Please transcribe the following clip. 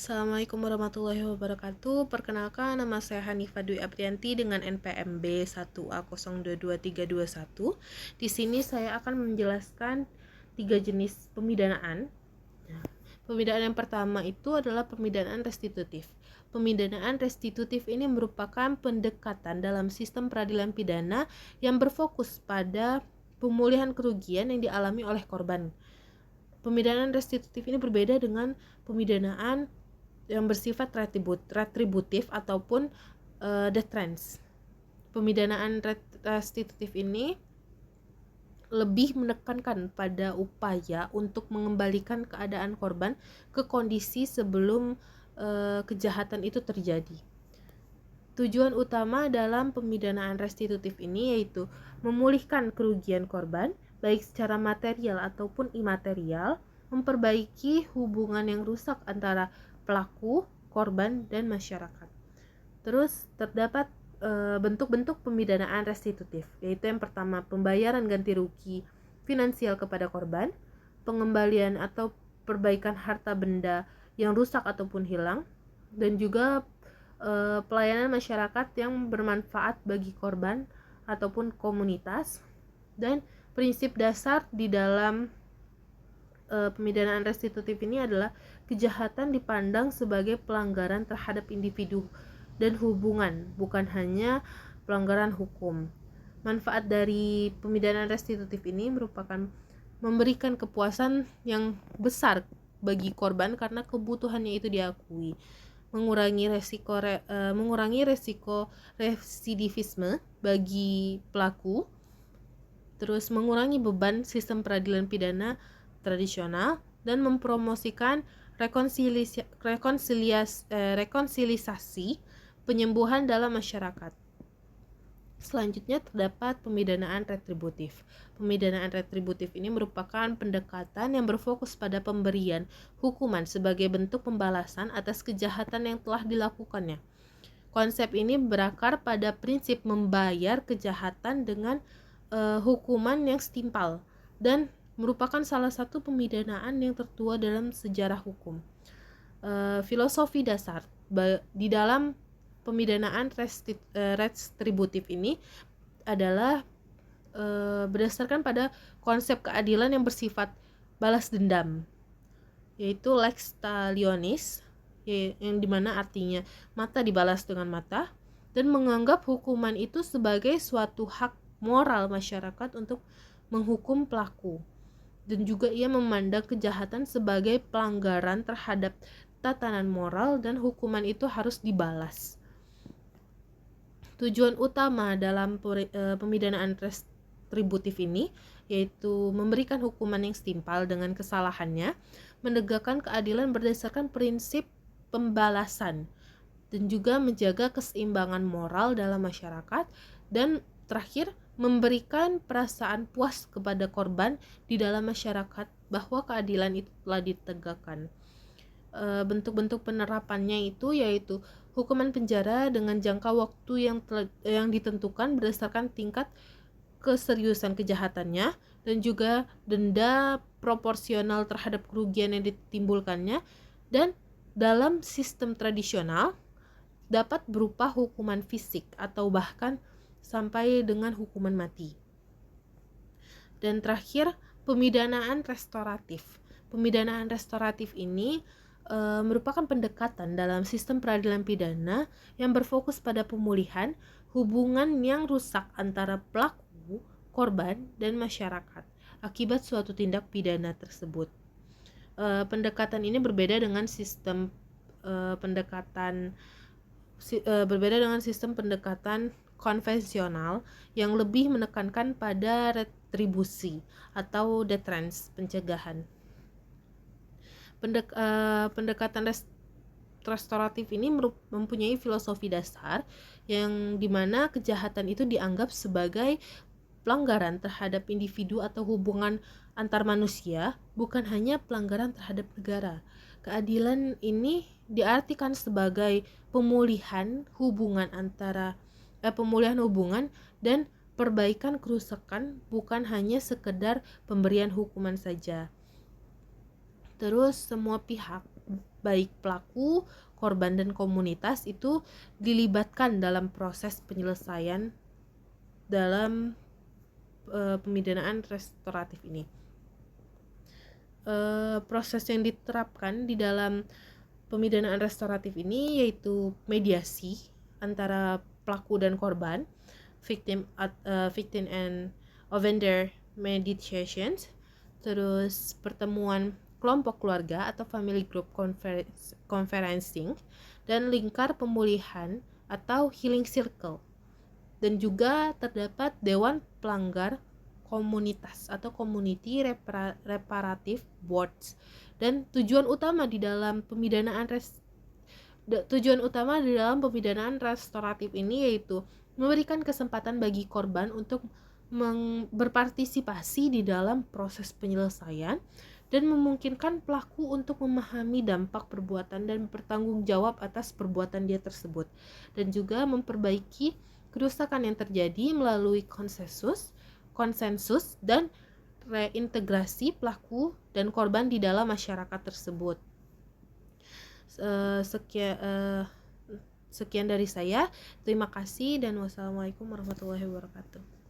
Assalamualaikum warahmatullahi wabarakatuh. Perkenalkan, nama saya Hanifah Dwi Aprianti dengan NPM B1A0222321. Di sini saya akan menjelaskan 3 jenis pemidanaan. Pemidanaan yang pertama itu adalah pemidanaan restitutif. Pemidanaan restitutif ini merupakan pendekatan dalam sistem peradilan pidana yang berfokus pada pemulihan kerugian yang dialami oleh korban. Pemidanaan restitutif ini berbeda dengan pemidanaan yang bersifat retributif ataupun deterrence. Pemidanaan restitutif ini lebih menekankan pada upaya untuk mengembalikan keadaan korban ke kondisi sebelum kejahatan itu terjadi. Tujuan utama dalam pemidanaan restitutif ini yaitu memulihkan kerugian korban, baik secara material ataupun imaterial, memperbaiki hubungan yang rusak antara pelaku, korban, dan masyarakat. Terus terdapat bentuk-bentuk pemidanaan restitutif, yaitu yang pertama pembayaran ganti rugi finansial kepada korban, pengembalian atau perbaikan harta benda yang rusak ataupun hilang, dan juga pelayanan masyarakat yang bermanfaat bagi korban ataupun komunitas. Dan prinsip dasar di dalam pemidanaan restitutif ini adalah kejahatan dipandang sebagai pelanggaran terhadap individu dan hubungan, bukan hanya pelanggaran hukum. Manfaat dari pemidanaan restitutif ini merupakan memberikan kepuasan yang besar bagi korban karena kebutuhannya itu diakui, mengurangi resiko residivisme bagi pelaku, terus mengurangi beban sistem peradilan pidana tradisional, dan mempromosikan rekonsiliasi penyembuhan dalam masyarakat. Selanjutnya terdapat pemidanaan retributif. Pemidanaan retributif ini merupakan pendekatan yang berfokus pada pemberian hukuman sebagai bentuk pembalasan atas kejahatan yang telah dilakukannya. Konsep ini berakar pada prinsip membayar kejahatan dengan hukuman yang setimpal dan merupakan salah satu pemidanaan yang tertua dalam sejarah hukum. Filosofi dasar di dalam pemidanaan retributif ini adalah berdasarkan pada konsep keadilan yang bersifat balas dendam, yaitu lex talionis, yang dimana artinya mata dibalas dengan mata, dan menganggap hukuman itu sebagai suatu hak moral masyarakat untuk menghukum pelaku. Dan juga ia memandang kejahatan sebagai pelanggaran terhadap tatanan moral dan hukuman itu harus dibalas. Tujuan utama dalam pemidanaan retributif ini yaitu memberikan hukuman yang setimpal dengan kesalahannya, menegakkan keadilan berdasarkan prinsip pembalasan, dan juga menjaga keseimbangan moral dalam masyarakat, dan terakhir memberikan perasaan puas kepada korban di dalam masyarakat bahwa keadilan itu telah ditegakkan. Bentuk-bentuk penerapannya itu yaitu hukuman penjara dengan jangka waktu yang ditentukan berdasarkan tingkat keseriusan kejahatannya, dan juga denda proporsional terhadap kerugian yang ditimbulkannya, dan dalam sistem tradisional dapat berupa hukuman fisik atau bahkan sampai dengan hukuman mati. Dan terakhir, pemidanaan restoratif. Pemidanaan restoratif ini merupakan pendekatan dalam sistem peradilan pidana yang berfokus pada pemulihan hubungan yang rusak antara pelaku, korban, dan masyarakat akibat suatu tindak pidana tersebut. Pendekatan ini berbeda dengan sistem pendekatan konvensional yang lebih menekankan pada retribusi atau deterrence, pencegahan. Pendekatan restoratif ini mempunyai filosofi dasar yang dimana kejahatan itu dianggap sebagai pelanggaran terhadap individu atau hubungan antar manusia, bukan hanya pelanggaran terhadap negara. Keadilan ini diartikan sebagai pemulihan hubungan dan perbaikan kerusakan, bukan hanya sekedar pemberian hukuman saja. Terus semua pihak, baik pelaku, korban, dan komunitas itu dilibatkan dalam proses penyelesaian dalam pemidanaan restoratif ini. Proses yang diterapkan di dalam pemidanaan restoratif ini yaitu mediasi antara pelaku dan korban, victim and offender mediations, terus pertemuan kelompok keluarga atau family group conferencing, dan lingkar pemulihan atau healing circle. Dan juga terdapat dewan pelanggar komunitas atau community reparative boards. Dan tujuan utama di dalam pemidanaan restoratif ini yaitu memberikan kesempatan bagi korban untuk berpartisipasi di dalam proses penyelesaian dan memungkinkan pelaku untuk memahami dampak perbuatan dan bertanggung jawab atas perbuatan dia tersebut, dan juga memperbaiki kerusakan yang terjadi melalui konsensus dan reintegrasi pelaku dan korban di dalam masyarakat tersebut. Sekian dari saya. Terima kasih dan wassalamualaikum warahmatullahi wabarakatuh.